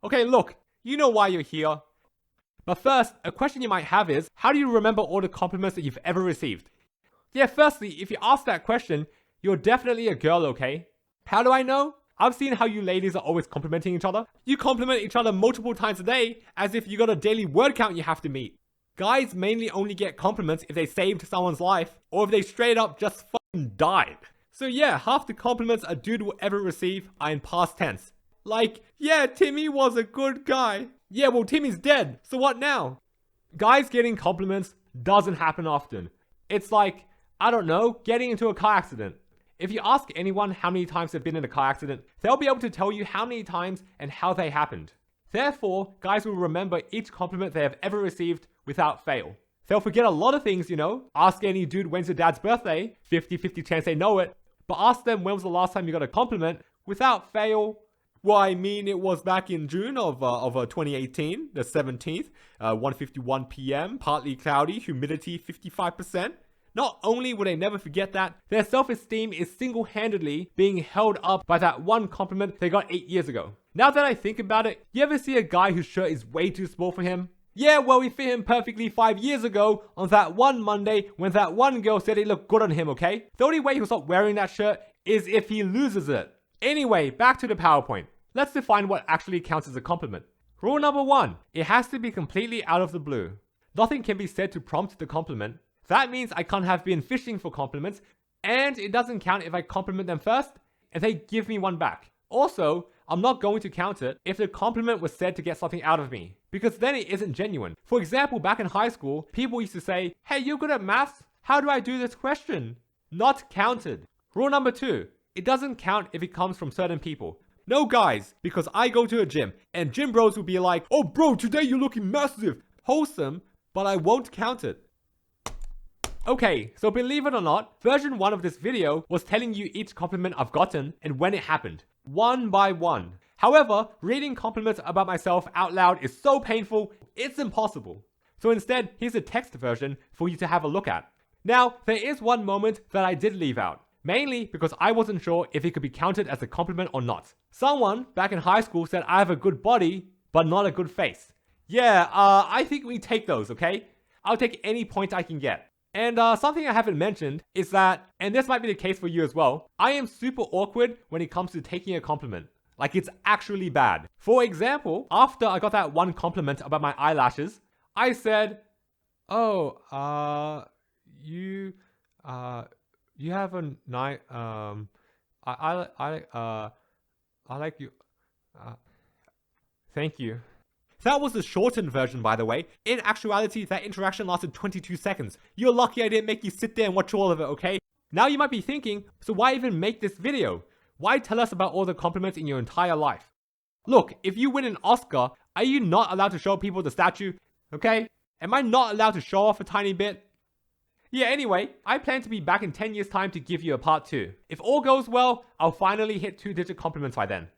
Okay, look, you know why you're here. But first, a question you might have is, how do you remember all the compliments that you've ever received? Yeah, firstly, if you ask that question, you're definitely a girl, okay? How do I know? I've seen how you ladies are always complimenting each other. You compliment each other multiple times a day, as if you got a daily word count you have to meet. Guys mainly only get compliments if they saved someone's life, or if they straight up just fucking died. So yeah, half the compliments a dude will ever receive are in past tense. Like, yeah, Timmy was a good guy. Yeah, well, Timmy's dead, so what now? Guys getting compliments doesn't happen often. It's like, I don't know, getting into a car accident. If you ask anyone how many times they've been in a car accident, they'll be able to tell you how many times and how they happened. Therefore, guys will remember each compliment they have ever received without fail. They'll forget a lot of things, you know. Ask any dude when's your dad's birthday, 50-50 chance they know it. But ask them when was the last time you got a compliment without fail. Well, I mean, it was back in June of 2018, the 17th, 1:51 p.m., partly cloudy, humidity 55%. Not only will they never forget that, their self-esteem is single-handedly being held up by that one compliment they got 8 years ago. Now that I think about it, you ever see a guy whose shirt is way too small for him? Yeah, well, we fit him perfectly 5 years ago on that one Monday when that one girl said it looked good on him, okay? The only way he'll stop wearing that shirt is if he loses it. Anyway, back to the PowerPoint. Let's define what actually counts as a compliment. Rule number 1, it has to be completely out of the blue. Nothing can be said to prompt the compliment. That means I can't have been fishing for compliments, and it doesn't count if I compliment them first and they give me one back. Also, I'm not going to count it if the compliment was said to get something out of me, because then it isn't genuine. For example, back in high school, people used to say, "Hey, you're good at maths? How do I do this question?" Not counted. Rule number 2, it doesn't count if it comes from certain people. No guys, because I go to a gym, and gym bros will be like, "Oh bro, today you're looking massive." Wholesome, but I won't count it. Okay, so believe it or not, version 1 of this video was telling you each compliment I've gotten and when it happened, one by one. However, reading compliments about myself out loud is so painful, it's impossible. So instead, here's a text version for you to have a look at. Now, there is one moment that I did leave out, mainly because I wasn't sure if it could be counted as a compliment or not. Someone back in high school said I have a good body, but not a good face. Yeah, I think we take those, okay? I'll take any point I can get. And something I haven't mentioned is that, and this might be the case for you as well, I am super awkward when it comes to taking a compliment. Like, it's actually bad. For example, after I got that one compliment about my eyelashes, I said, "Oh, you have a nice, I like you, thank you." That was the shortened version, by the way. In actuality, that interaction lasted 22 seconds. You're lucky I didn't make you sit there and watch all of it, okay? Now you might be thinking, so why even make this video? Why tell us about all the compliments in your entire life? Look, if you win an Oscar, are you not allowed to show people the statue? Okay? Am I not allowed to show off a tiny bit? Yeah, anyway, I plan to be back in 10 years' time to give you a part 2. If all goes well, I'll finally hit 2-digit compliments by then.